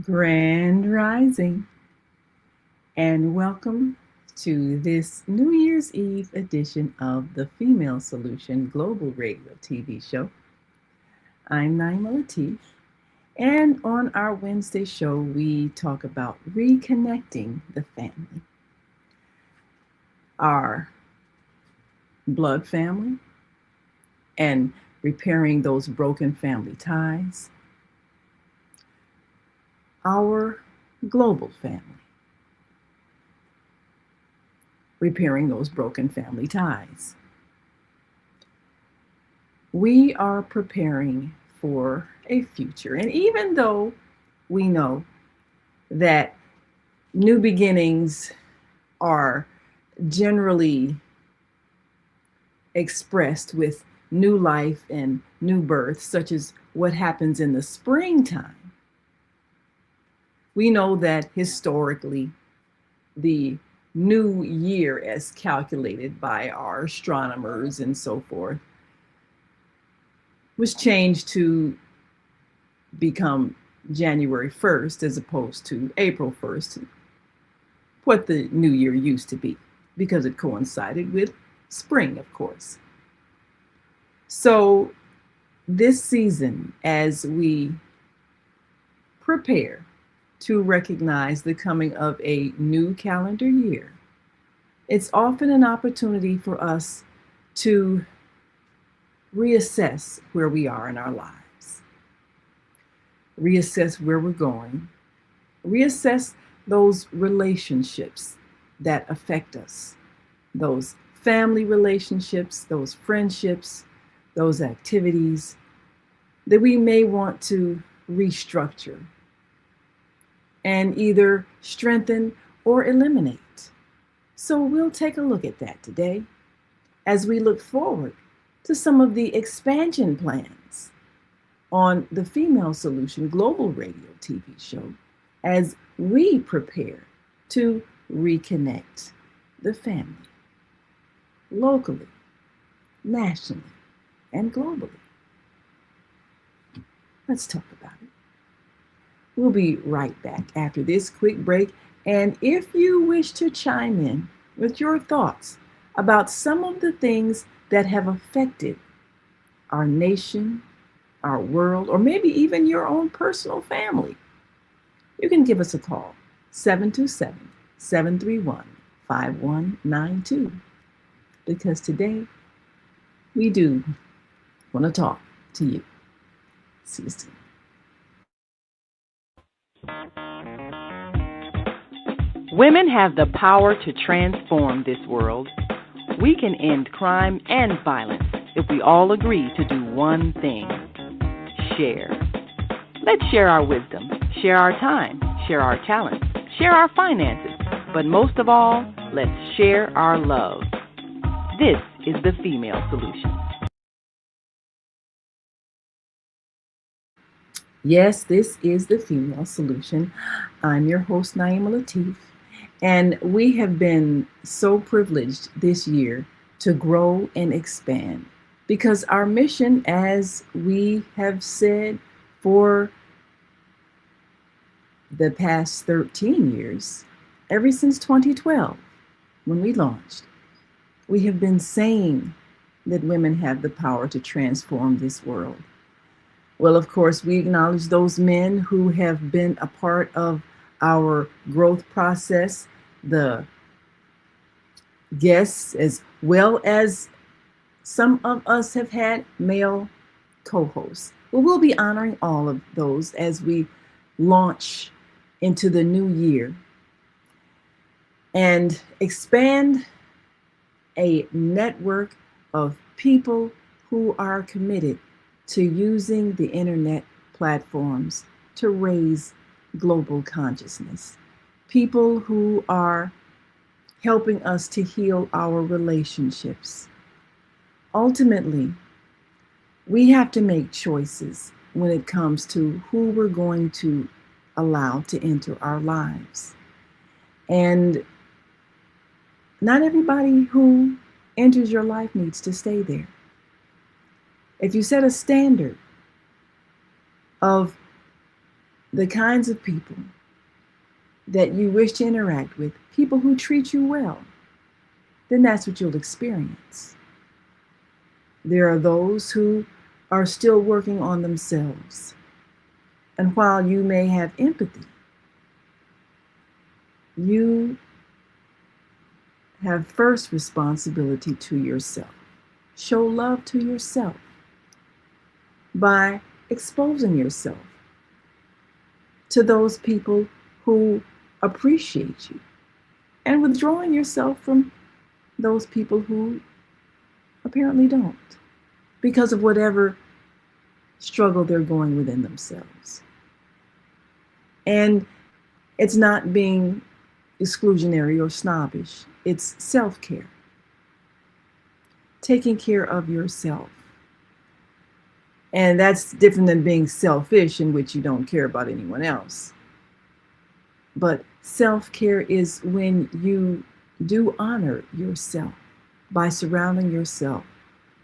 Grand Rising, and welcome to this New Year's Eve edition of the Female Solution Global Radio TV show. I'm Naima Latif, and on our Wednesday show, we talk about reconnecting the family, our blood family, and repairing those broken family ties, our global family, repairing those broken family ties. We are preparing for a future. And even though we know that new beginnings are generally expressed with new life and new birth, such as what happens in the springtime, we know that historically the new year, as calculated by our astronomers and so forth, was changed to become January 1st as opposed to April 1st, what the new year used to be, because it coincided with spring, of course. So, this season, as we prepare to recognize the coming of a new calendar year, it's often an opportunity for us to reassess where we are in our lives, reassess where we're going, reassess those relationships that affect us, those family relationships, those friendships, those activities that we may want to restructure and either strengthen or eliminate. So we'll take a look at that today as we look forward to some of the expansion plans on the Female Solution Global Radio TV show as we prepare to reconnect the family locally, nationally, and globally. Let's talk about it. We'll be right back after this quick break. And if you wish to chime in with your thoughts about some of the things that have affected our nation, our world, or maybe even your own personal family, you can give us a call, 727-731-5192. Because today, we do want to talk to you. See you soon. Women have the power to transform this world. We can end crime and violence if we all agree to do one thing: share. Let's share our wisdom, share our time, share our talents, share our finances, but most of all, let's share our love. This is the Female Solution. Yes, this is the Female Solution. I'm your host, Naima Latif, and we have been so privileged this year to grow and expand because our mission, as we have said for the past 13 years, ever since 2012, when we launched, we have been saying that women have the power to transform this world. Well, of course, we acknowledge those men who have been a part of our growth process, the guests, as well as some of us have had male co-hosts. Well, we'll be honoring all of those as we launch into the new year and expand a network of people who are committed to using the internet platforms to raise global consciousness. People who are helping us to heal our relationships. Ultimately, we have to make choices when it comes to who we're going to allow to enter our lives. And not everybody who enters your life needs to stay there. If you set a standard of the kinds of people that you wish to interact with, people who treat you well, then that's what you'll experience. There are those who are still working on themselves. And while you may have empathy, you have first responsibility to yourself. Show love to yourself by exposing yourself to those people who appreciate you and withdrawing yourself from those people who apparently don't because of whatever struggle they're going within themselves. And it's not being exclusionary or snobbish. It's self-care. Taking care of yourself. And that's different than being selfish, in which you don't care about anyone else. But self-care is when you do honor yourself by surrounding yourself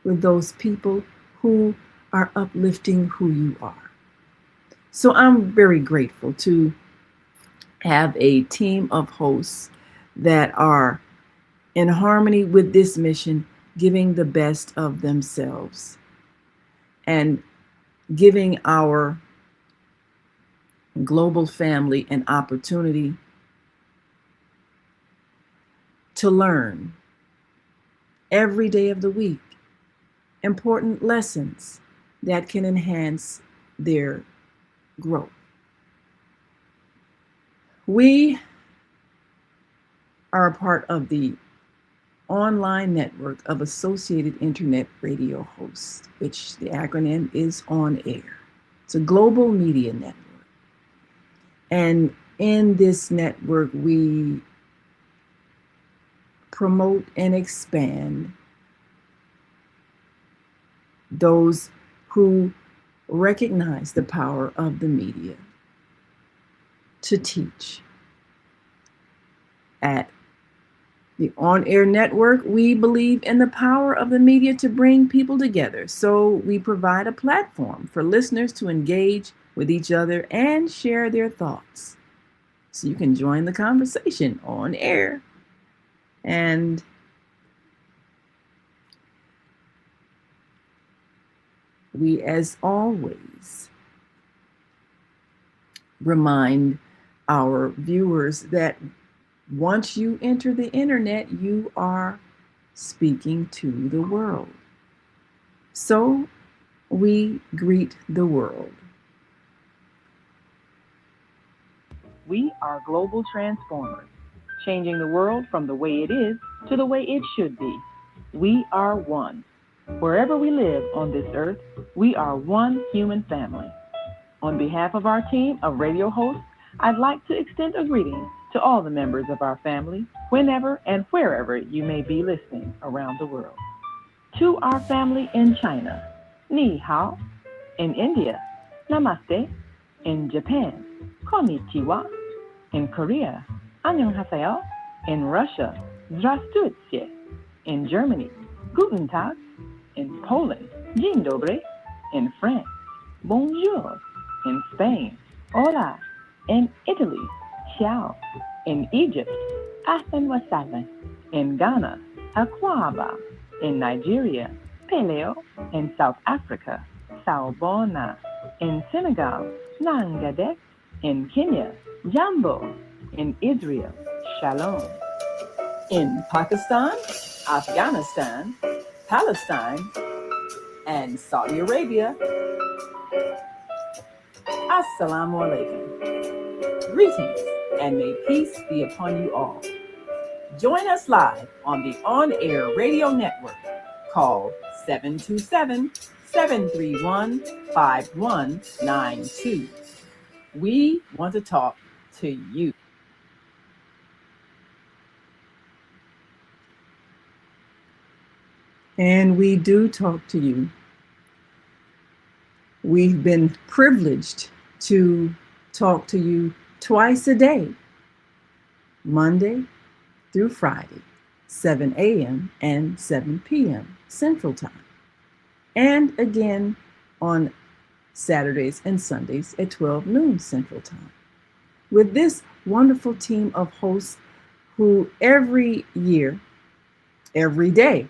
with those people who are uplifting who you are. So I'm very grateful to have a team of hosts that are in harmony with this mission, giving the best of themselves and giving our global family an opportunity to learn every day of the week important lessons that can enhance their growth. We are a part of the online network of associated internet radio hosts, which the acronym is On Air. It's a global media network. And in this network, we promote and expand those who recognize the power of the media to teach. At the On Air Network, we believe in the power of the media to bring people together. So we provide a platform for listeners to engage with each other and share their thoughts. So you can join the conversation on air. And we, as always, remind our viewers that once you enter the internet, you are speaking to the world. So we greet the world. We are global transformers, changing the world from the way it is to the way it should be. We are one. Wherever we live on this earth, we are one human family. On behalf of our team of radio hosts, I'd like to extend a greeting to all the members of our family, whenever and wherever you may be listening around the world. To our family in China, Ni Hao. In India, Namaste. In Japan, Konnichiwa. In Korea, Annyeonghaseyo. In Russia, Здравствуйте. In Germany, Guten Tag. In Poland, Dzień dobry. In France, Bonjour. In Spain, Hola. In Italy, Ciao. In Egypt, Ahlan wa sahlan. In Ghana, Akwaba. In Nigeria, Peleo. In South Africa, Sawubona. In Senegal, Nangadek. In Kenya, Jambo. In Israel, Shalom. In Pakistan, Afghanistan, Palestine, and Saudi Arabia, Assalamu alaikum. Greetings, and may peace be upon you all. Join us live on the On Air Radio Network. Call 727-731-5192. We want to talk to you. And we do talk to you. We've been privileged to talk to you twice a day, Monday through Friday, 7 a.m. and 7 p.m. Central Time. And again on Saturdays and Sundays at 12 noon Central Time. With this wonderful team of hosts who every year, every day,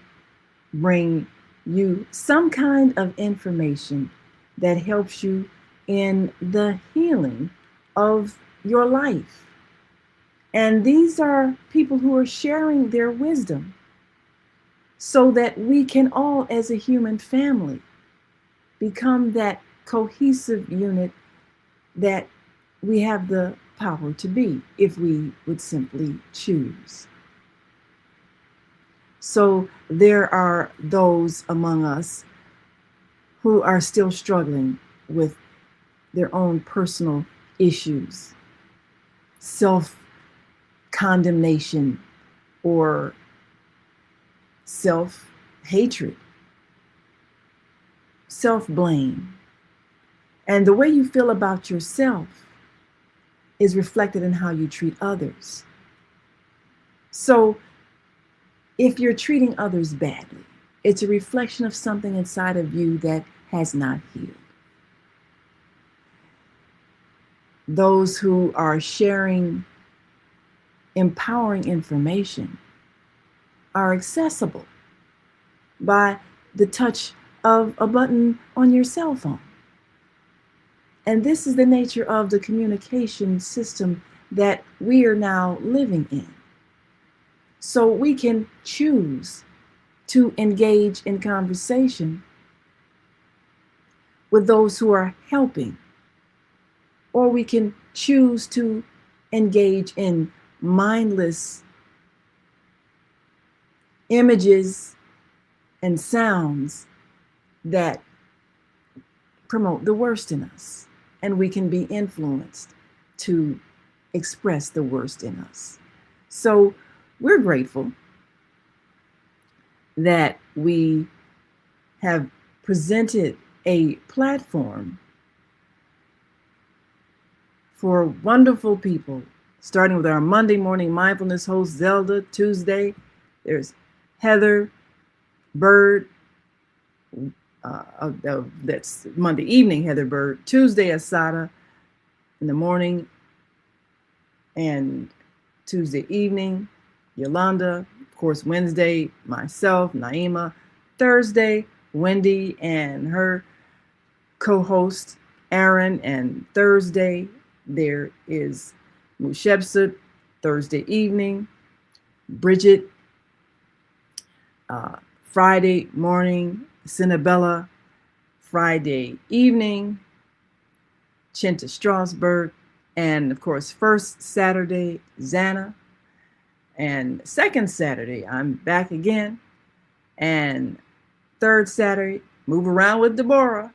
bring you some kind of information that helps you in the healing of your life. And these are people who are sharing their wisdom so that we can all, as a human family, become that cohesive unit that we have the power to be if we would simply choose. So there are those among us who are still struggling with their own personal issues, self condemnation, or self hatred, self blame. And the way you feel about yourself is reflected in how you treat others. So if you're treating others badly, it's a reflection of something inside of you that has not healed. Those who are sharing empowering information are accessible by the touch of a button on your cell phone. And this is the nature of the communication system that we are now living in. So we can choose to engage in conversation with those who are helping, or we can choose to engage in mindless images and sounds that promote the worst in us, and we can be influenced to express the worst in us. So we're grateful that we have presented a platform for wonderful people, starting with our Monday morning mindfulness host, Zelda. Tuesday, there's Heather Bird. That's Monday evening, Heather Bird. Tuesday, Asada in the morning, and Tuesday evening, Yolanda. Of course, Wednesday, myself, Naima. Thursday, Wendy and her co-host, Aaron. And Thursday, there is Mushebsut. Thursday evening, Bridget. Friday morning, Cinnabella. Friday evening, Chinta Strasberg. And of course, first Saturday, Zana. And second Saturday, I'm back again. And third Saturday, move around with Deborah.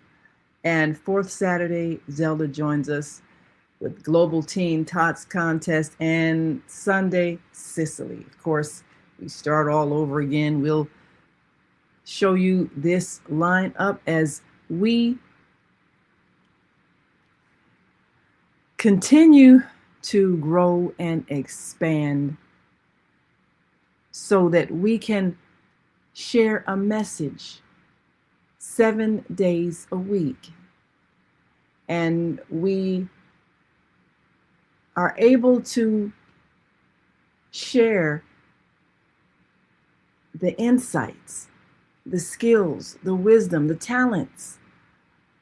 And fourth Saturday, Zelda joins us with Global Teen Tots Contest. And Sunday, Sicily. Of course, we start all over again. We'll show you this lineup as we continue to grow and expand so that we can share a message 7 days a week. And we are able to share the insights, the skills, the wisdom, the talents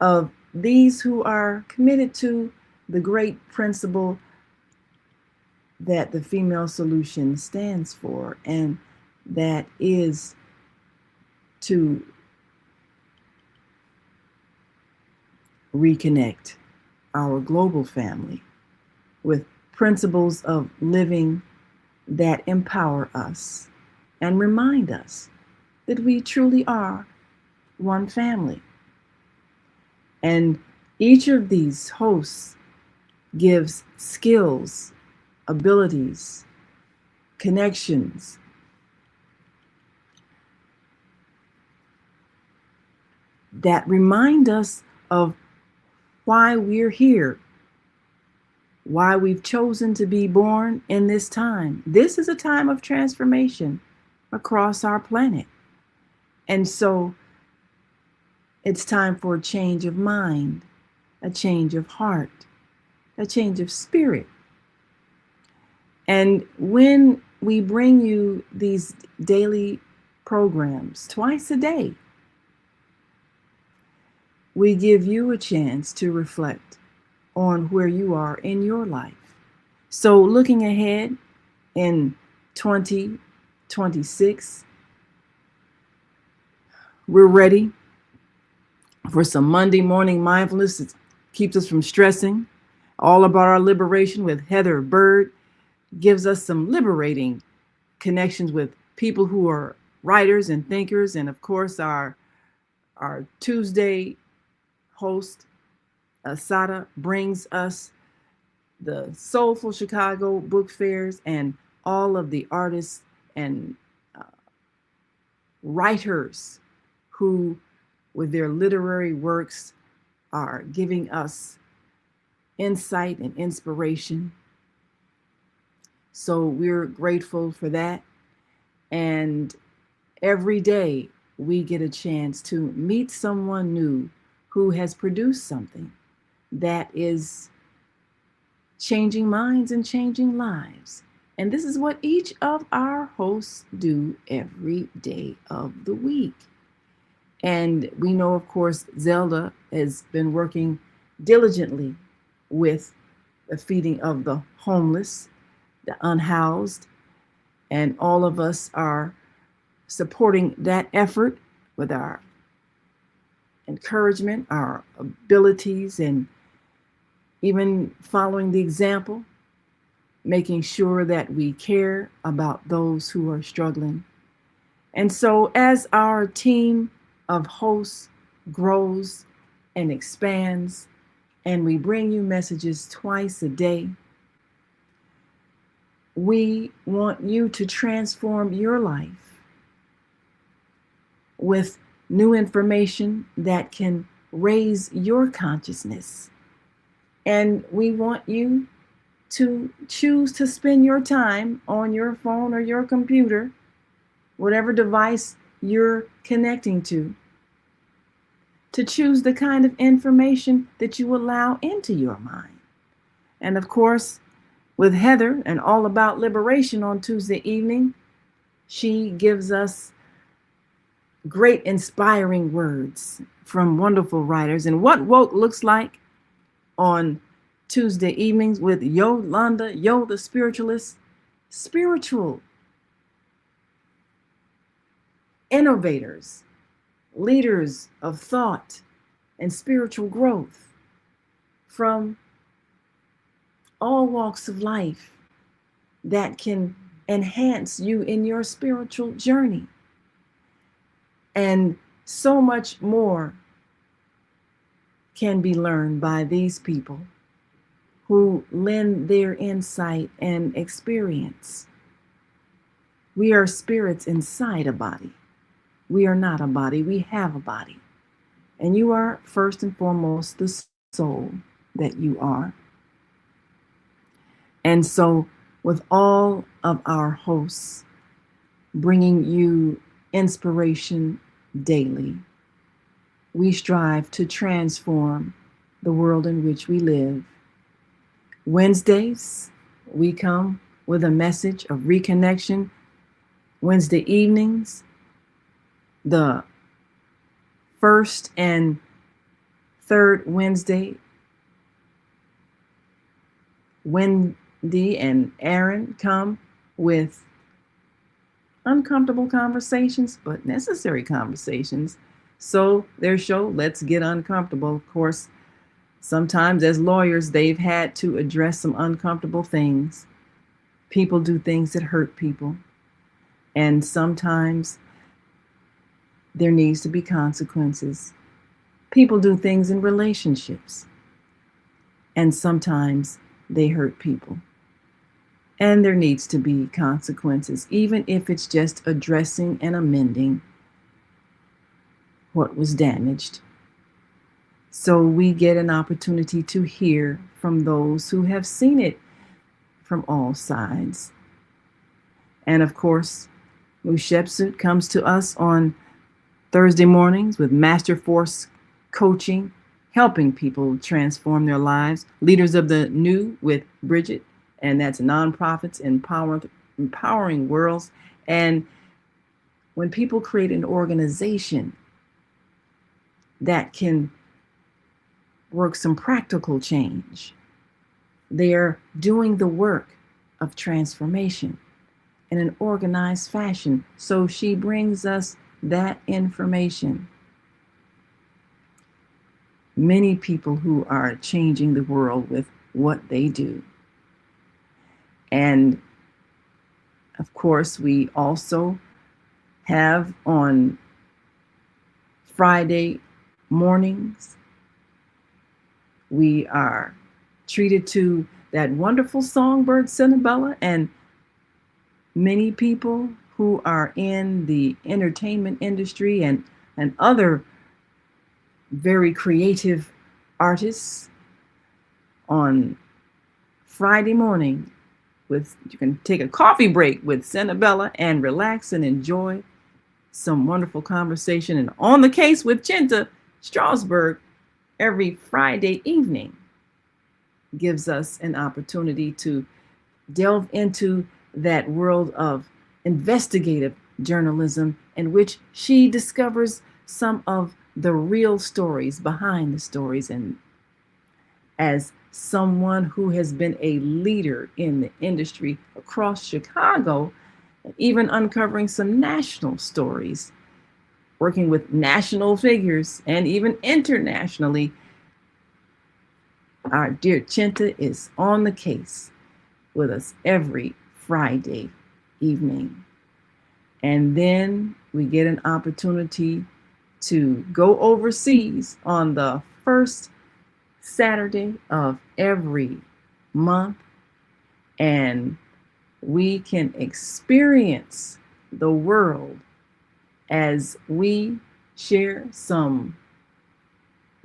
of these who are committed to the great principle that the Female Solution stands for, and that is to reconnect our global family with principles of living that empower us and remind us that we truly are one family. And each of these hosts gives skills, abilities, connections that remind us of why we're here, why we've chosen to be born in this time. This is a time of transformation across our planet. And so it's time for a change of mind, a change of heart, a change of spirit. And when we bring you these daily programs twice a day, we give you a chance to reflect on where you are in your life. So, looking ahead in 2026, we're ready for some Monday morning mindfulness that keeps us from stressing. All about our liberation with Heather Bird gives us some liberating connections with people who are writers and thinkers. And of course, our Tuesday host, Asada, brings us the Soulful Chicago book fairs and all of the artists and writers who, with their literary works, are giving us insight and inspiration. So we're grateful for that. And every day we get a chance to meet someone new who has produced something that is changing minds and changing lives. And this is what each of our hosts do every day of the week. And we know, of course, Zelda has been working diligently with the feeding of the homeless, the unhoused, and all of us are supporting that effort with our encouragement, our abilities, and even following the example, making sure that we care about those who are struggling. And so as our team of hosts grows and expands, and we bring you messages twice a day, we want you to transform your life with new information that can raise your consciousness. And we want you to choose to spend your time on your phone or your computer, whatever device you're connecting to choose the kind of information that you allow into your mind. And of course, with Heather and All About Liberation on Tuesday evening, she gives us great inspiring words from wonderful writers. And what woke looks like on Tuesday evenings with Yolanda, Yo the Spiritualist, spiritual innovators, leaders of thought and spiritual growth from all walks of life that can enhance you in your spiritual journey. And so much more can be learned by these people who lend their insight and experience. We are spirits inside a body. We are not a body, we have a body. And you are first and foremost the soul that you are. And so, with all of our hosts bringing you inspiration daily, we strive to transform the world in which we live. Wednesdays, we come with a message of reconnection. Wednesday evenings, the first and third Wednesday, Wendy and Aaron come with uncomfortable conversations, but necessary conversations. So their show, Let's Get Uncomfortable. Of course, sometimes as lawyers, they've had to address some uncomfortable things. People do things that hurt people. And sometimes there needs to be consequences. People do things in relationships. And sometimes they hurt people. And there needs to be consequences, even if it's just addressing and amending what was damaged. So we get an opportunity to hear from those who have seen it from all sides. And of course, Mushepsut comes to us on Thursday mornings with Master Force coaching, helping people transform their lives. Leaders of the New with Bridget, and that's nonprofits empowering worlds. And when people create an organization that can work some practical change, they're doing the work of transformation in an organized fashion. So she brings us that information. Many people who are changing the world with what they do. And of course, we also have on Friday mornings, we are treated to that wonderful songbird Cinnabella, and many people who are in the entertainment industry and other very creative artists on Friday morning. You can take a coffee break with Cinnabella and relax and enjoy some wonderful conversation. And On the Case with Chinta Strasberg every Friday evening gives us an opportunity to delve into that world of investigative journalism, in which she discovers some of the real stories behind the stories. And as someone who has been a leader in the industry across Chicago, even uncovering some national stories, working with national figures and even internationally, our dear Chinta is on the case with us every Friday evening. And then we get an opportunity to go overseas on the first Saturday of every month, and we can experience the world as we share some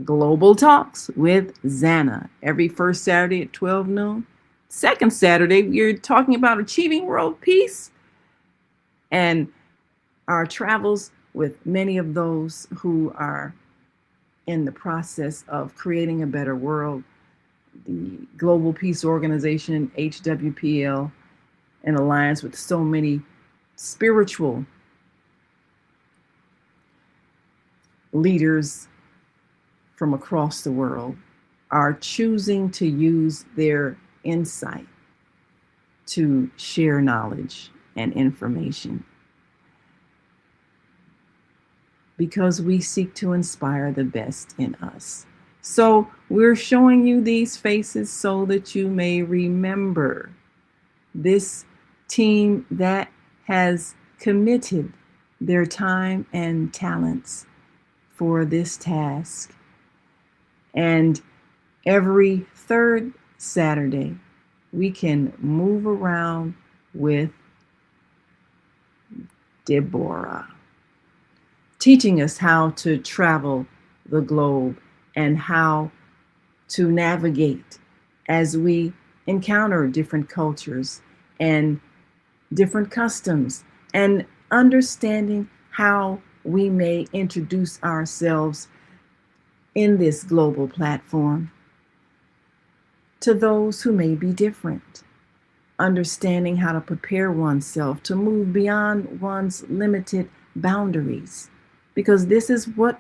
global talks with Zana every first Saturday at 12 noon. Second Saturday, we're talking about achieving world peace and our travels with many of those who are in the process of creating a better world. The Global Peace Organization, HWPL, in alliance with so many spiritual leaders from across the world, are choosing to use their insight to share knowledge and information, because we seek to inspire the best in us. So we're showing you these faces so that you may remember this team that has committed their time and talents for this task. And every third Saturday, we can move around with Deborah, teaching us how to travel the globe and how to navigate as we encounter different cultures and different customs, and understanding how we may introduce ourselves in this global platform to those who may be different, understanding how to prepare oneself to move beyond one's limited boundaries, because this is what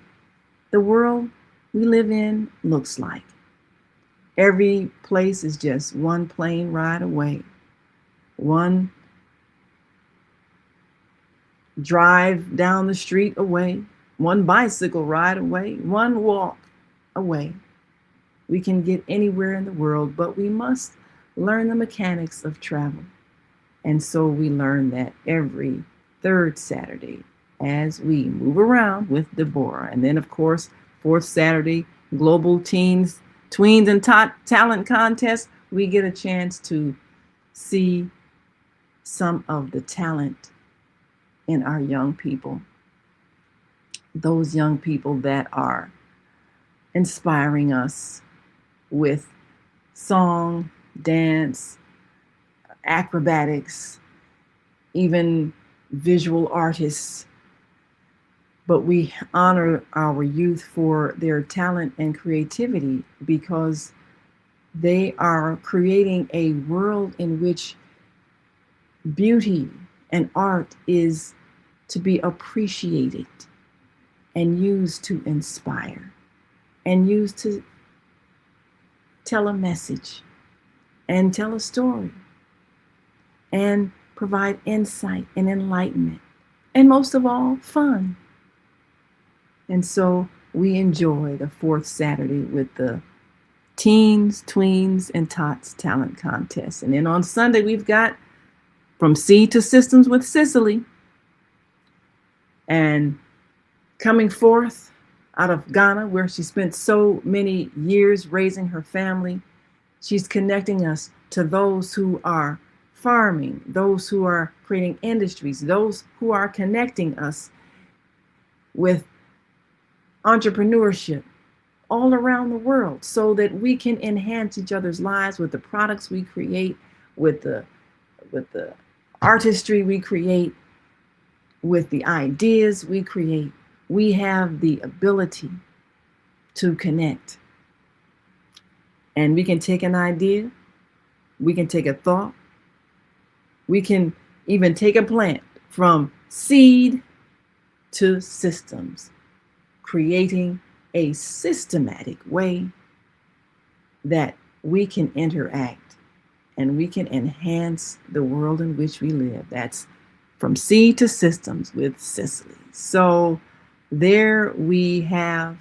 the world we live in looks like. Every place is just one plane ride away, one drive down the street away, one bicycle ride away, one walk away. We can get anywhere in the world, but we must learn the mechanics of travel. And so we learn that every third Saturday as we move around with Deborah. And then, of course, fourth Saturday, Global Tweens and Talent Contest, we get a chance to see some of the talent in our young people. Those young people that are inspiring us with song, dance, acrobatics, even visual artists. but we honor our youth for their talent and creativity because they are creating a world in which beauty and art is to be appreciated and used to inspire and used to tell a message and tell a story and provide insight and enlightenment and most of all, fun. And so we enjoy the fourth Saturday with the Teens, Tweens, and Tots Talent Contest. And then on Sunday, we've got From Seed to Systems with Cicely. And coming forth out of Ghana, where she spent so many years raising her family, she's connecting us to those who are farming, those who are creating industries, those who are connecting us with entrepreneurship all around the world so that we can enhance each other's lives with the products we create, with the artistry we create, with the ideas we create. We have the ability to connect. And we can take an idea, we can take a thought, we can even take a plant from seed to systems, creating a systematic way that we can interact and we can enhance the world in which we live. That's From Seed to Systems with Cicely. So there we have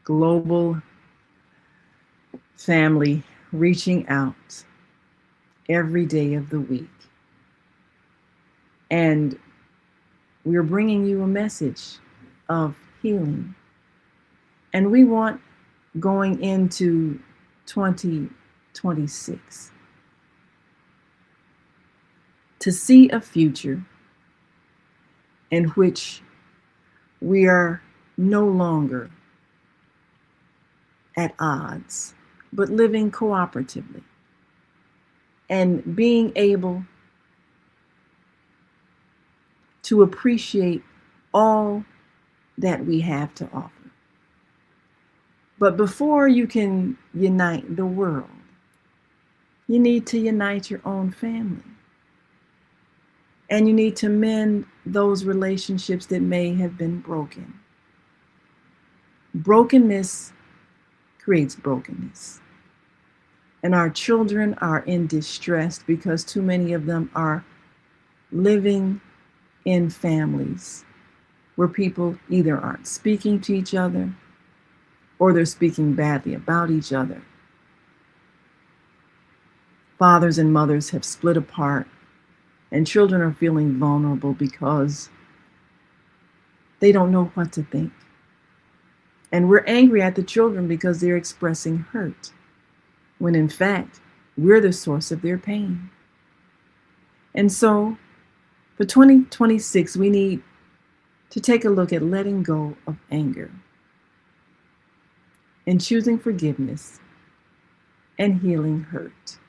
global family reaching out every day of the week. And we're bringing you a message of healing. And we want, going into 2026, to see a future in which we are no longer at odds, but living cooperatively and being able to appreciate all that we have to offer. But before you can unite the world, you need to unite your own family. And you need to mend those relationships that may have been broken. Brokenness creates brokenness. And our children are in distress because too many of them are living in families where people either aren't speaking to each other or they're speaking badly about each other. Fathers and mothers have split apart, and children are feeling vulnerable because they don't know what to think. And we're angry at the children because they're expressing hurt, when in fact, we're the source of their pain. And so, for 2026, we need to take a look at letting go of anger and choosing forgiveness and healing hurt.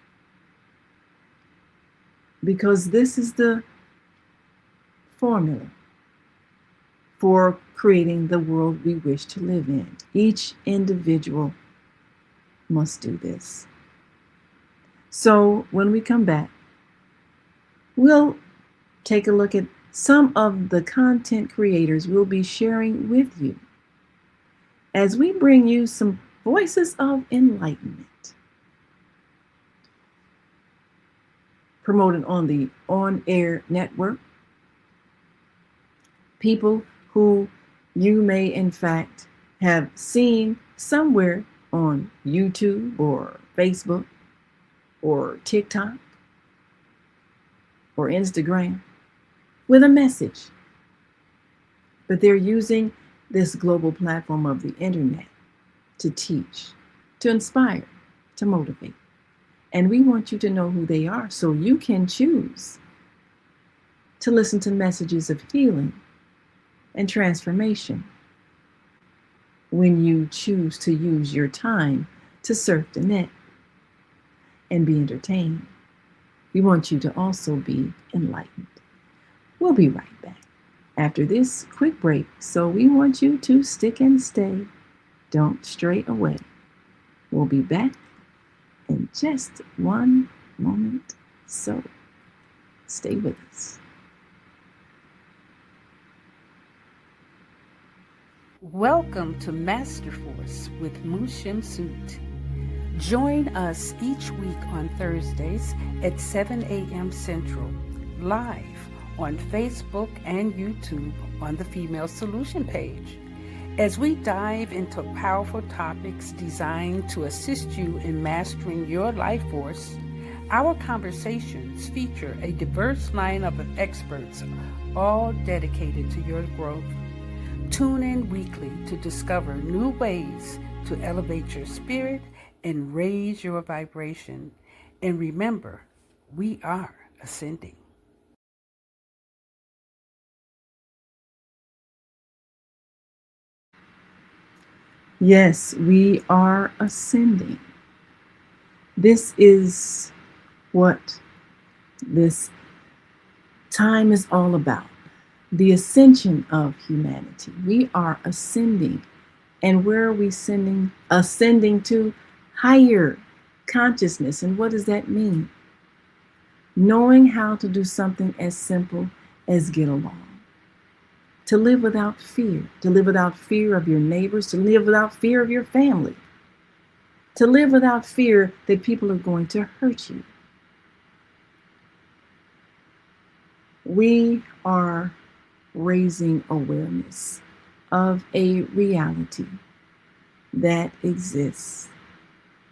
Because this is the formula for creating the world we wish to live in. Each individual must do this. So when we come back, we'll take a look at some of the content creators we'll be sharing with you as we bring you some voices of enlightenment, promoted on the on-air network. People who you may in fact have seen somewhere on YouTube or Facebook or TikTok or Instagram with a message. But they're using this global platform of the internet to teach, to inspire, to motivate. And we want you to know who they are so you can choose to listen to messages of healing and transformation when you choose to use your time to surf the net. and be entertained. We want you to also be enlightened. We'll be right back after this quick break, so we want you to stick and stay. Don't stray away. We'll be back in just one moment, so stay with us. Welcome to Master Force with Mushim Suit. Join us each week on Thursdays at 7 a.m. Central, live on Facebook and YouTube on the Female Solution page, as we dive into powerful topics designed to assist you in mastering your life force. Our conversations feature a diverse lineup of experts, all dedicated to your growth. Tune in weekly to discover new ways to elevate your spirit and raise your vibration. And remember, we are ascending. Yes, we are ascending. This is what this time is all about. The ascension of humanity. We are ascending. And where are we ascending? Ascending to higher consciousness. And what does that mean? Knowing how to do something as simple as get along. To live without fear. To live without fear of your neighbors. To live without fear of your family. To live without fear that people are going to hurt you. We are raising awareness of a reality that exists,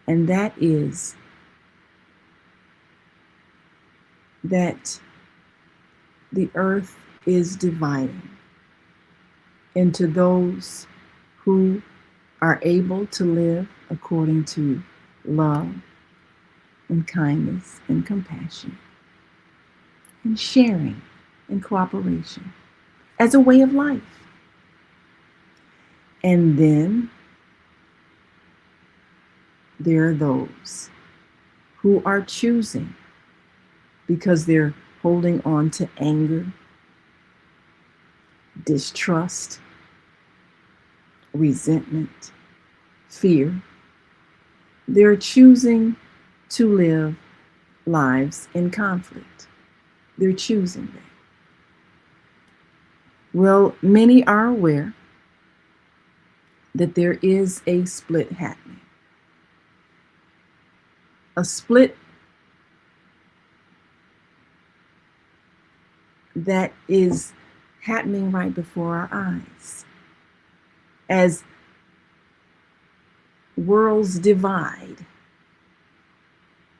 and that is that the earth is dividing into those who are able to live according to love and kindness and compassion and sharing and cooperation as a way of life. And then there are those who are choosing because they're holding on to anger, distrust, resentment, fear. They're choosing to live lives in conflict. They're choosing that. Well, many are aware that there is a split happening. A split that is happening right before our eyes. As worlds divide,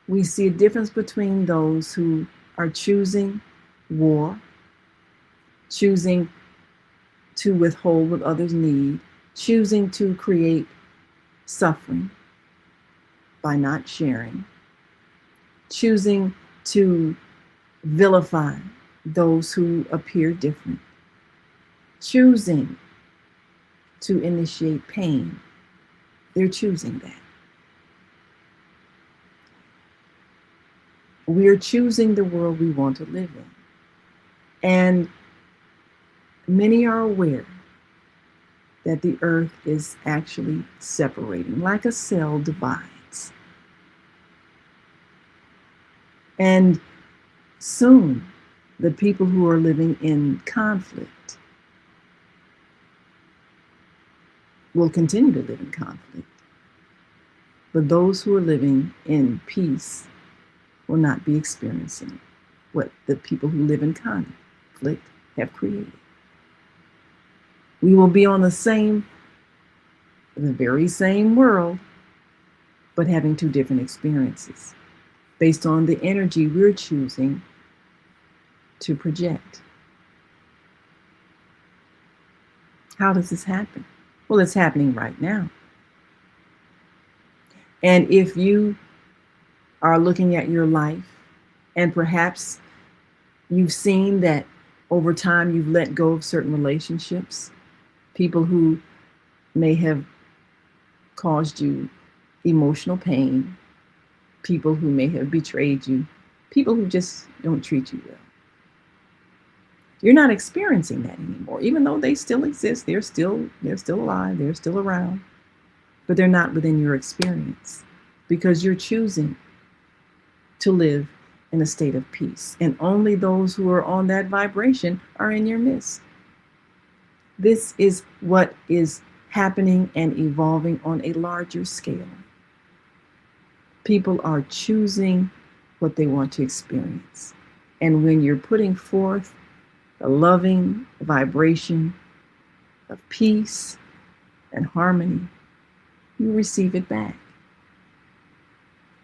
we see a difference between those who are choosing war, choosing to withhold what others need, choosing to create suffering by not sharing, choosing to vilify those who appear different, choosing to initiate pain. They're choosing that. We're choosing the world we want to live in. And many are aware that the earth is actually separating, like a cell divides. And soon, the people who are living in conflict will continue to live in conflict. But those who are living in peace will not be experiencing what the people who live in conflict have created. We will be on the very same world, but having two different experiences based on the energy we're choosing to project. How does this happen? Well, it's happening right now. And if you are looking at your life and perhaps you've seen that over time you've let go of certain relationships, people who may have caused you emotional pain, people who may have betrayed you, people who just don't treat you well. You're not experiencing that anymore, even though they still exist. They're still alive. They're still around, but they're not within your experience because you're choosing to live in a state of peace. And only those who are on that vibration are in your midst. This is what is happening and evolving on a larger scale. People are choosing what they want to experience. And when you're putting forth a loving vibration of peace and harmony, you receive it back.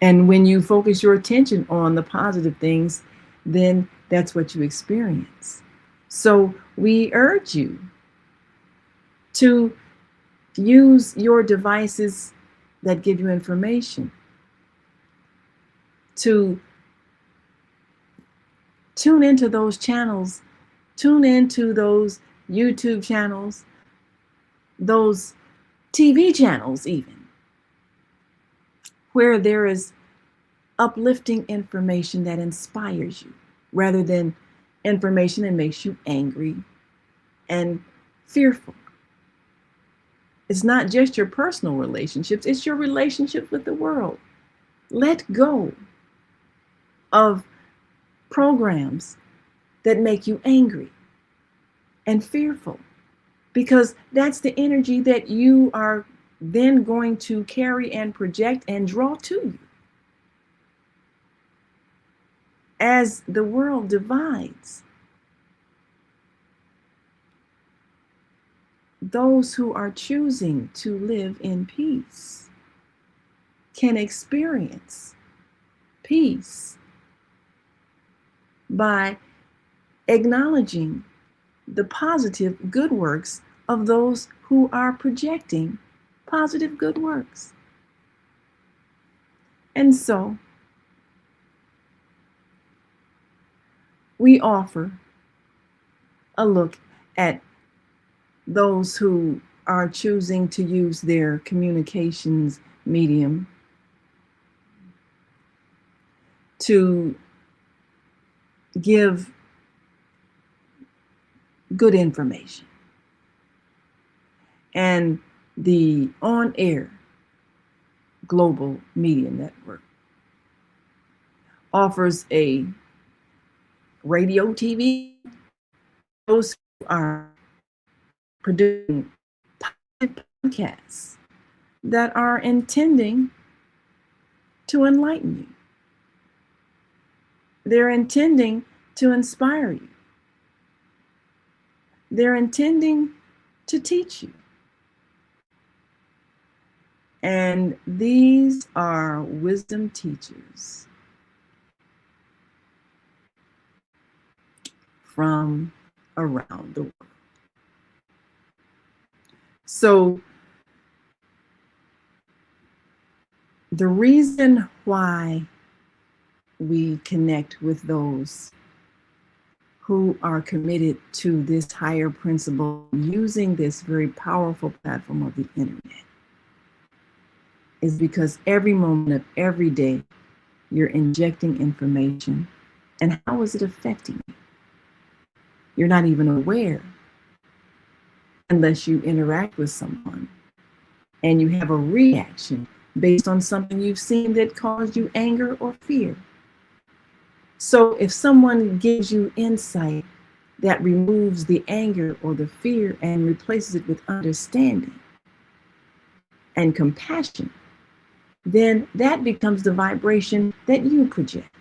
And when you focus your attention on the positive things, then that's what you experience. So we urge you to use your devices that give you information, to tune into those channels, tune into those YouTube channels, those TV channels even, where there is uplifting information that inspires you rather than information that makes you angry and fearful. It's not just your personal relationships, it's your relationship with the world. Let go of programs that make you angry and fearful, because that's the energy that you are then going to carry and project and draw to you. As the world divides, those who are choosing to live in peace can experience peace by acknowledging the positive good works of those who are projecting positive good works. And so we offer a look at those who are choosing to use their communications medium to give good information. And the on-air global media network offers a radio, TV, those who are producing podcasts that are intending to enlighten you. They're intending to inspire you. They're intending to teach you. And these are wisdom teachers from around the world. So the reason why we connect with those who are committed to this higher principle using this very powerful platform of the internet is because every moment of every day you're injecting information, and how is it affecting you? You're not even aware unless you interact with someone and you have a reaction based on something you've seen that caused you anger or fear. So if someone gives you insight that removes the anger or the fear and replaces it with understanding and compassion, then that becomes the vibration that you project.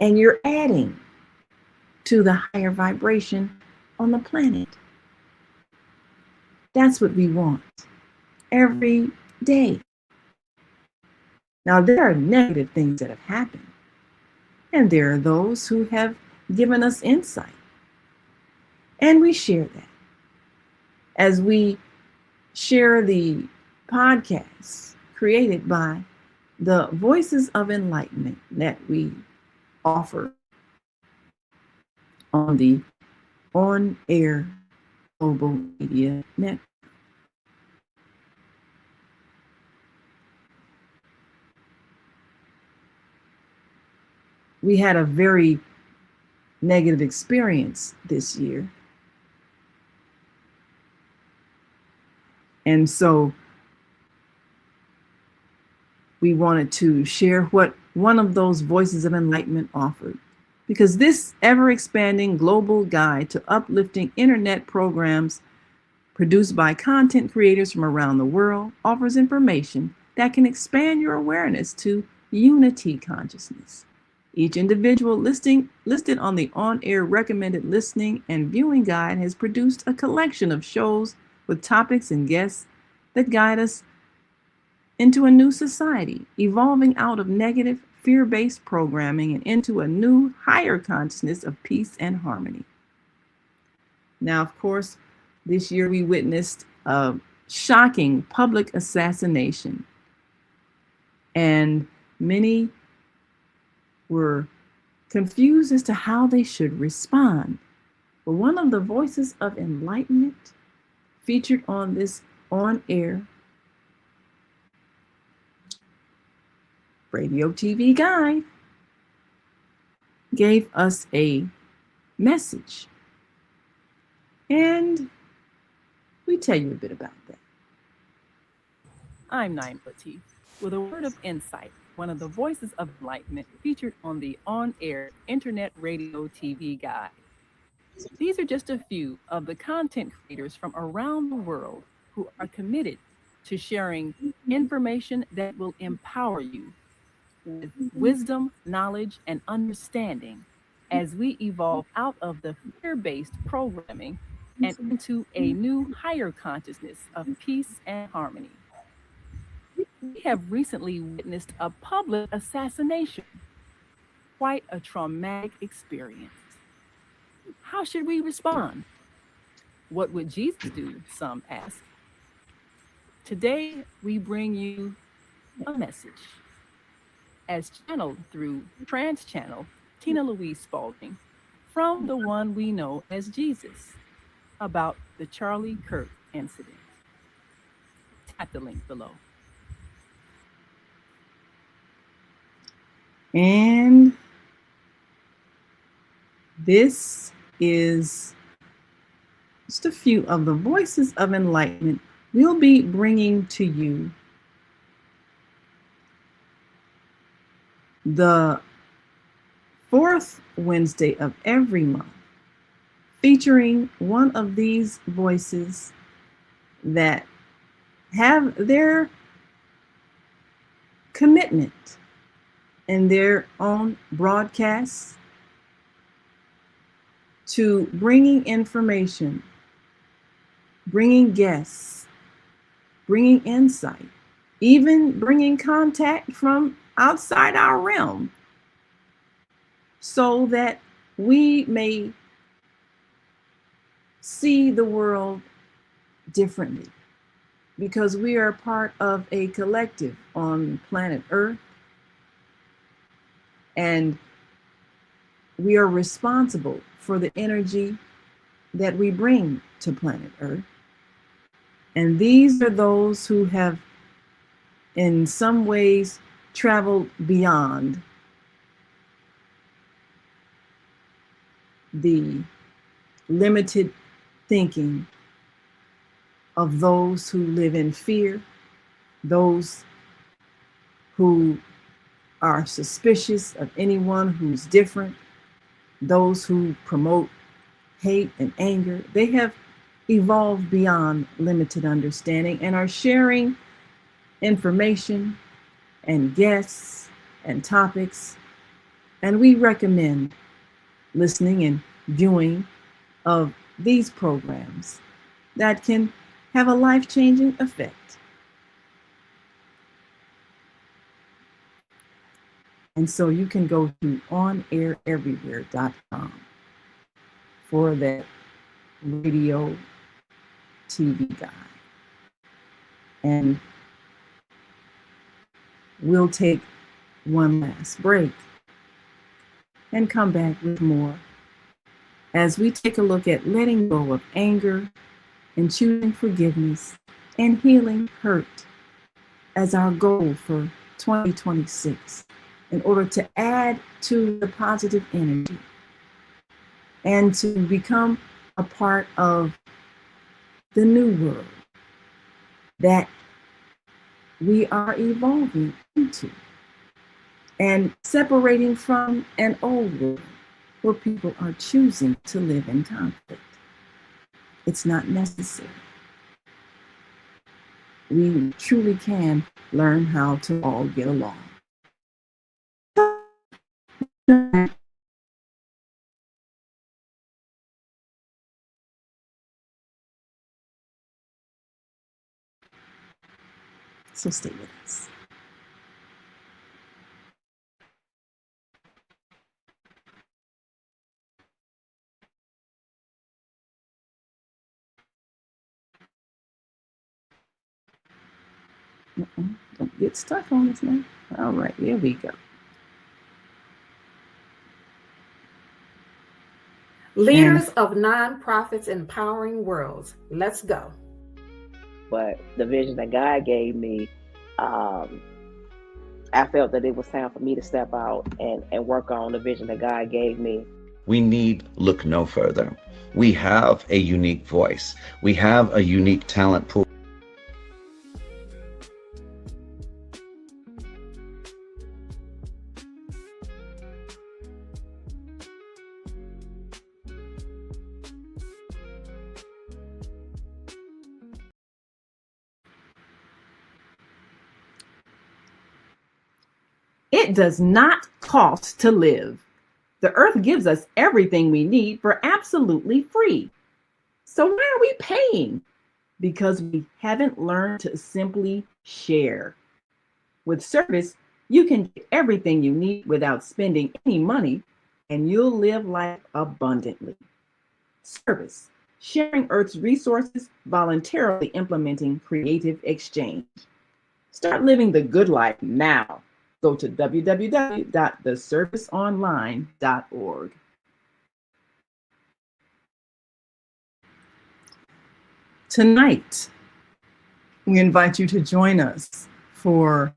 And you're adding to the higher vibration on the planet. That's what we want every day. Now, there are negative things that have happened, and there are those who have given us insight. And we share that. As we share the podcasts created by the Voices of Enlightenment that we offer on the on-air global media network. we had a very negative experience this year. And so we wanted to share what one of those voices of enlightenment offered. Because this ever-expanding global guide to uplifting internet programs produced by content creators from around the world offers information that can expand your awareness to unity consciousness. Each individual listed on the on-air recommended listening and viewing guide has produced a collection of shows with topics and guests that guide us into a new society, evolving out of negative, fear-based programming and into a new, higher consciousness of peace and harmony. Now, of course, this year we witnessed a shocking public assassination, and many were confused as to how they should respond. But one of the voices of enlightenment featured on this on-air radio TV guide gave us a message. And we tell you a bit about that. I'm Naim Latif with a word of insight, one of the voices of enlightenment featured on the on-air internet radio TV guide. These are just a few of the content creators from around the world who are committed to sharing information that will empower you with wisdom, knowledge, and understanding as we evolve out of the fear-based programming and into a new higher consciousness of peace and harmony. We have recently witnessed a public assassination, quite a traumatic experience. How should we respond? What would Jesus do? Some ask. Today, we bring you a message as channeled through trans channel Tina Louise Spalding from the one we know as Jesus about the Charlie Kirk incident. Tap the link below. And this is just a few of the voices of enlightenment we'll be bringing to you the fourth Wednesday of every month, featuring one of these voices that have their commitment in their own broadcasts to bringing information, bringing guests, bringing insight, even bringing contact from outside our realm, so that we may see the world differently, because we are part of a collective on planet Earth, and we are responsible for the energy that we bring to planet Earth. And these are those who have, in some ways, traveled beyond the limited thinking of those who live in fear, those who are suspicious of anyone who's different, those who promote hate and anger. They have evolved beyond limited understanding and are sharing information and guests and topics. And we recommend listening and viewing of these programs that can have a life-changing effect. And so you can go to onaireverywhere.com for that radio TV guide. And we'll take one last break and come back with more as we take a look at letting go of anger and choosing forgiveness and healing hurt as our goal for 2026 in order to add to the positive energy and to become a part of the new world that we are evolving into and separating from an old world where people are choosing to live in conflict. It's not necessary. We truly can learn how to all get along. So stay with us. Don't get stuck on us now. All right, here we go. Leaders of nonprofits empowering worlds. Let's go. But the vision that God gave me, I felt that it was time for me to step out and work on the vision that God gave me. We need look no further. We have a unique voice. We have a unique talent pool. It does not cost to live. The earth gives us everything we need for absolutely free. So why are we paying? Because we haven't learned to simply share. With service, you can get everything you need without spending any money, and you'll live life abundantly. Service, sharing Earth's resources, voluntarily implementing creative exchange. Start living the good life now. Go to www.theserviceonline.org. Tonight, we invite you to join us for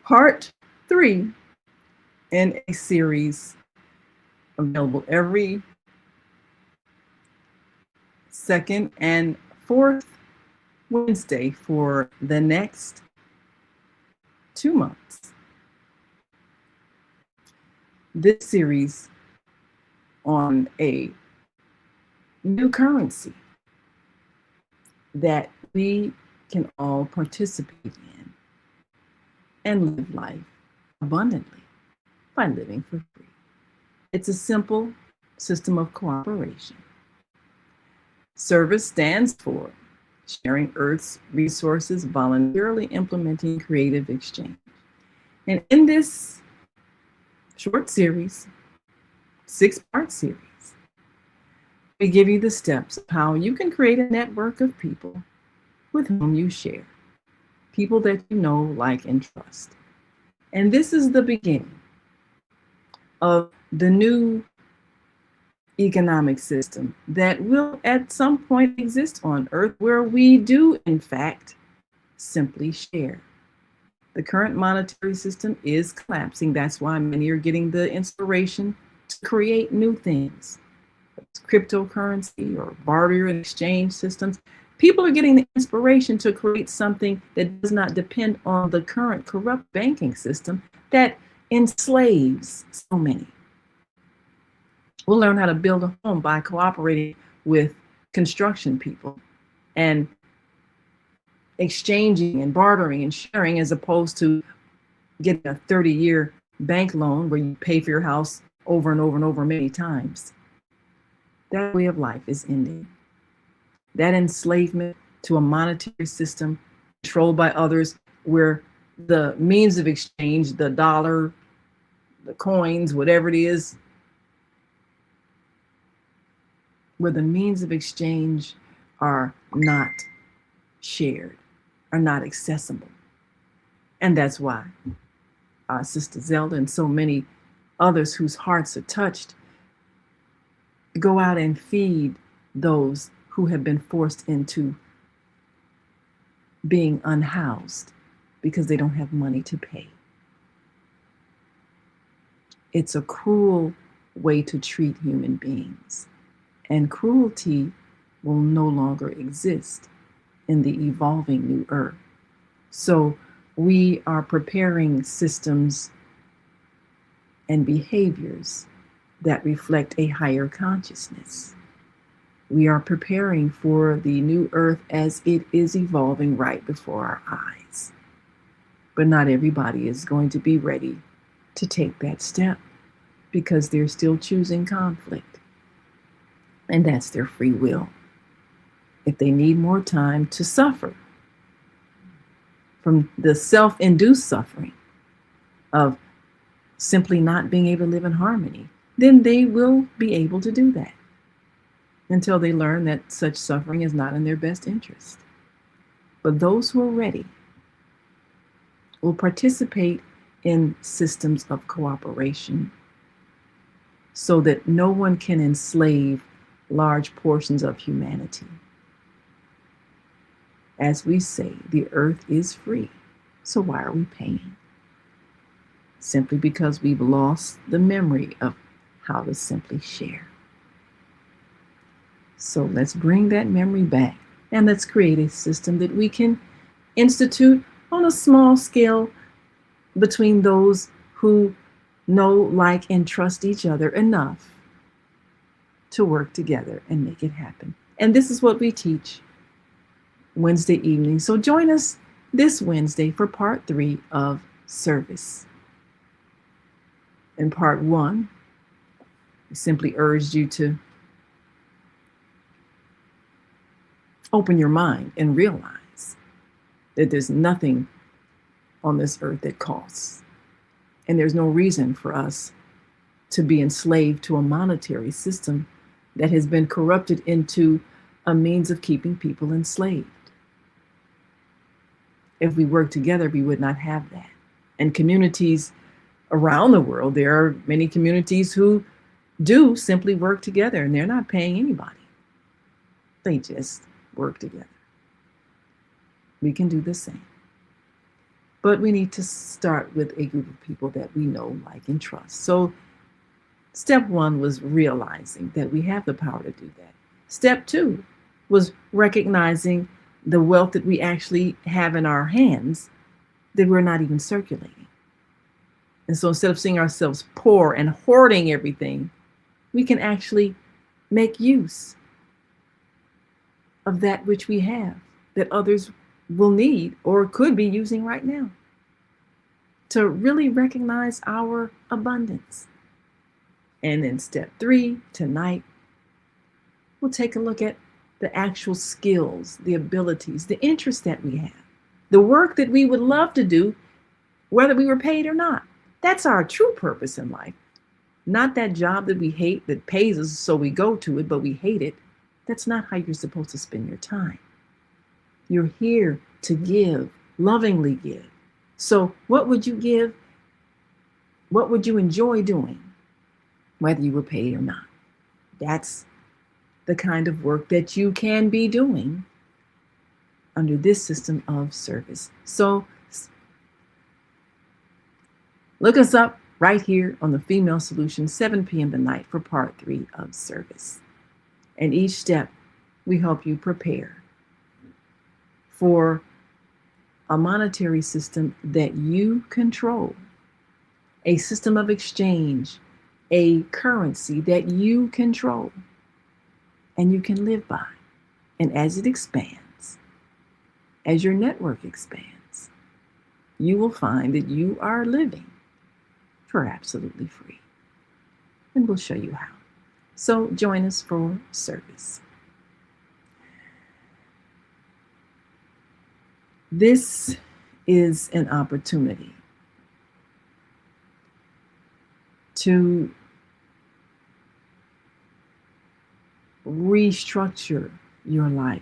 part 3 in a series available every second and fourth Wednesday for the next 2 months. This series on a new currency that we can all participate in and live life abundantly by living for free. It's a simple system of cooperation. Service stands for sharing Earth's resources, voluntarily implementing creative exchange. And in this short series, 6-part series, we give you the steps of how you can create a network of people with whom you share, people that you know, like, and trust. And this is the beginning of the new economic system that will at some point exist on Earth, where we do, in fact, simply share. The current monetary system is collapsing. That's why many are getting the inspiration to create new things. It's cryptocurrency or barter and exchange systems. People are getting the inspiration to create something that does not depend on the current corrupt banking system that enslaves so many. We'll learn how to build a home by cooperating with construction people and exchanging and bartering and sharing, as opposed to getting a 30-year bank loan where you pay for your house over and over and over many times. That way of life is ending. That enslavement to a monetary system controlled by others, where the means of exchange, the dollar, the coins, whatever it is, where the means of exchange are not shared, are not accessible. And that's why our Sister Zelda and so many others whose hearts are touched go out and feed those who have been forced into being unhoused because they don't have money to pay. It's a cruel way to treat human beings. And cruelty will no longer exist in the evolving new earth. So we are preparing systems and behaviors that reflect a higher consciousness. We are preparing for the new earth as it is evolving right before our eyes. But not everybody is going to be ready to take that step because they're still choosing conflict. And that's their free will. If they need more time to suffer from the self-induced suffering of simply not being able to live in harmony, then they will be able to do that until they learn that such suffering is not in their best interest. But those who are ready will participate in systems of cooperation so that no one can enslave large portions of humanity. As we say, the earth is free, so why are we paying? Simply because we've lost the memory of how to simply share. So let's bring that memory back and let's create a system that we can institute on a small scale between those who know, like, and trust each other enough to work together and make it happen. And this is what we teach Wednesday evening. So join us this Wednesday for part 3 of service. In part 1, we simply urged you to open your mind and realize that there's nothing on this earth that costs. And there's no reason for us to be enslaved to a monetary system that has been corrupted into a means of keeping people enslaved. If we work together, we would not have that. And communities around the world, there are many communities who do simply work together and they're not paying anybody. They just work together. We can do the same. But we need to start with a group of people that we know, like, and trust. So step 1 was realizing that we have the power to do that. Step 2 was recognizing the wealth that we actually have in our hands that we're not even circulating. And so instead of seeing ourselves poor and hoarding everything, we can actually make use of that which we have that others will need or could be using right now. To really recognize our abundance. And in step 3, tonight, we'll take a look at the actual skills, the abilities, the interests that we have, the work that we would love to do, whether we were paid or not. That's our true purpose in life. Not that job that we hate that pays us so we go to it, but we hate it. That's not how you're supposed to spend your time. You're here to give, lovingly give. So what would you give? What would you enjoy doing, whether you were paid or not? That's the kind of work that you can be doing under this system of service. So look us up right here on the Female Solution, 7 p.m. tonight for part 3 of service. And each step, we help you prepare for a monetary system that you control, a system of exchange, a currency that you control and you can live by. And as it expands, as your network expands, you will find that you are living for absolutely free. And we'll show you how. So join us for service. This is an opportunity to restructure your life.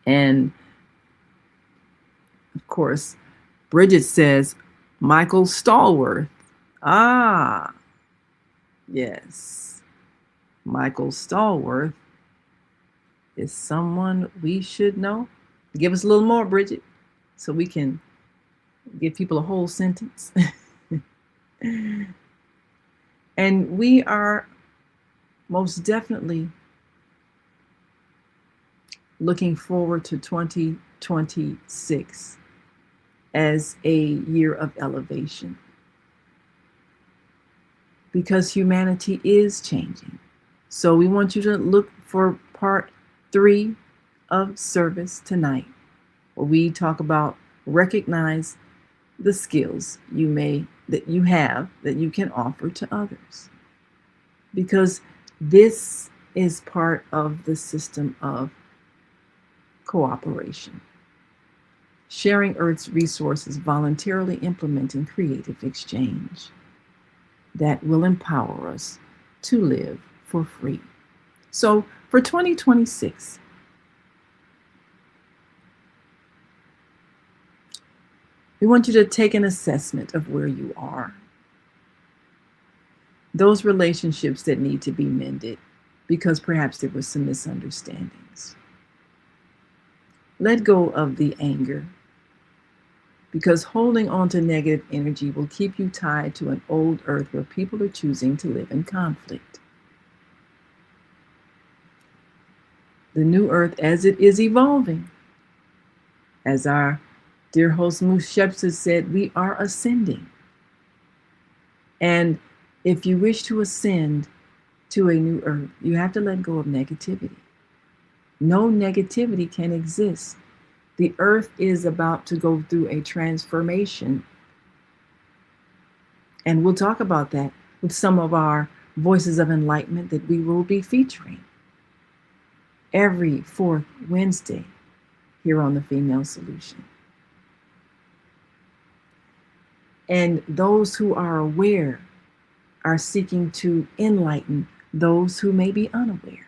And of course, Bridget says, Michael Stallworth. Ah, yes. Michael Stallworth is someone we should know. Give us a little more, Bridget, so we can give people a whole sentence. And we are most definitely looking forward to 2026 as a year of elevation, because humanity is changing. So we want you to look for part 3 of service tonight, where we talk about recognize the skills that you have that you can offer to others, because this is part of the system of cooperation, sharing Earth's resources, voluntarily implementing creative exchange that will empower us to live for free. So for 2026, we want you to take an assessment of where you are, those relationships that need to be mended because perhaps there were some misunderstandings. Let go of the anger, because holding on to negative energy will keep you tied to an old earth where people are choosing to live in conflict. The new earth, as it is evolving, as our dear host Moose Shepard said, we are ascending. And if you wish to ascend to a new earth, you have to let go of negativity. No negativity can exist. The earth is about to go through a transformation. And we'll talk about that with some of our voices of enlightenment that we will be featuring every 4th Wednesday here on The Female Solution. And those who are aware are seeking to enlighten those who may be unaware.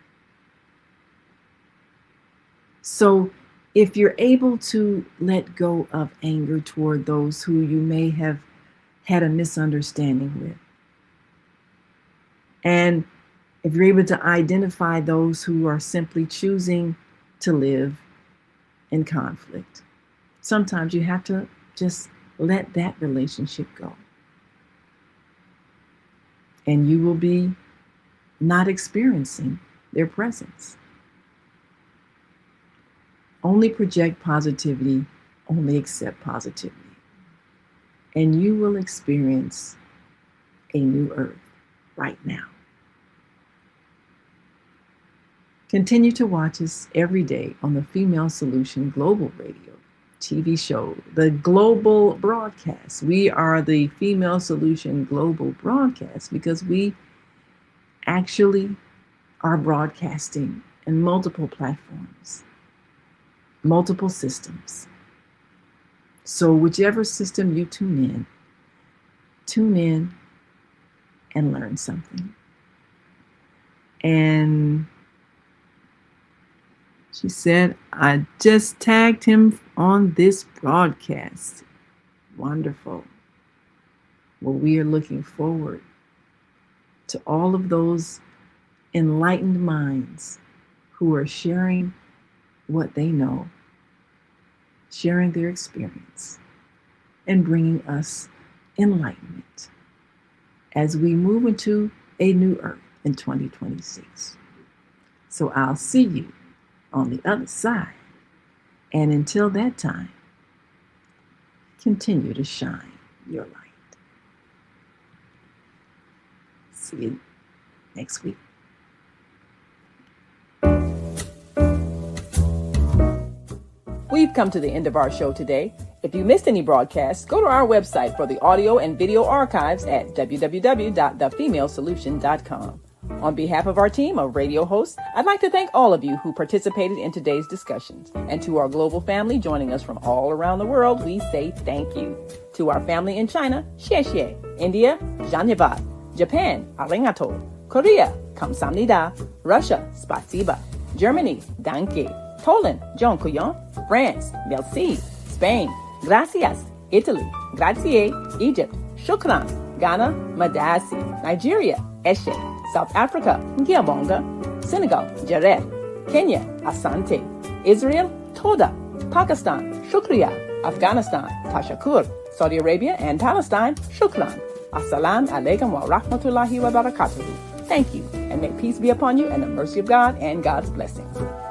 So if you're able to let go of anger toward those who you may have had a misunderstanding with, and if you're able to identify those who are simply choosing to live in conflict, sometimes you have to just let that relationship go. And you will be not experiencing their presence. Only project positivity, only accept positivity. And you will experience a new earth right now. Continue to watch us every day on the Female Solution Global Radio TV show, the global broadcast. We are the Female Solution Global Broadcast because we actually are broadcasting in multiple platforms, multiple systems. So whichever system you tune in and learn something. And she said, I just tagged him on this broadcast. Wonderful. Well, we are looking forward to all of those enlightened minds who are sharing what they know, sharing their experience, and bringing us enlightenment as we move into a new earth in 2026. So I'll see you on the other side. And until that time, continue to shine your light. See you next week. We've come to the end of our show today. If you missed any broadcasts, go to our website for the audio and video archives at www.thefemalesolution.com. On behalf of our team of radio hosts, I'd like to thank all of you who participated in today's discussions. And to our global family joining us from all around the world, we say thank you. To our family in China, xie xie. India, Dhanyavad. Japan, arigato. Korea, kamsamnida. Russia, spasiba. Germany, danke. Poland, dziękuję. France, merci. Spain, gracias. Italy, grazie. Egypt, shukran. Ghana, madasi. Nigeria, eshe. South Africa, Ngiyabonga. Senegal, Jaref. Kenya, Asante. Israel, Toda. Pakistan, Shukriya. Afghanistan, Tashakur. Saudi Arabia and Palestine, shukran. Assalamu alaikum wa rahmatullahi wa barakatuhu. Thank you, and may peace be upon you and the mercy of God and God's blessings.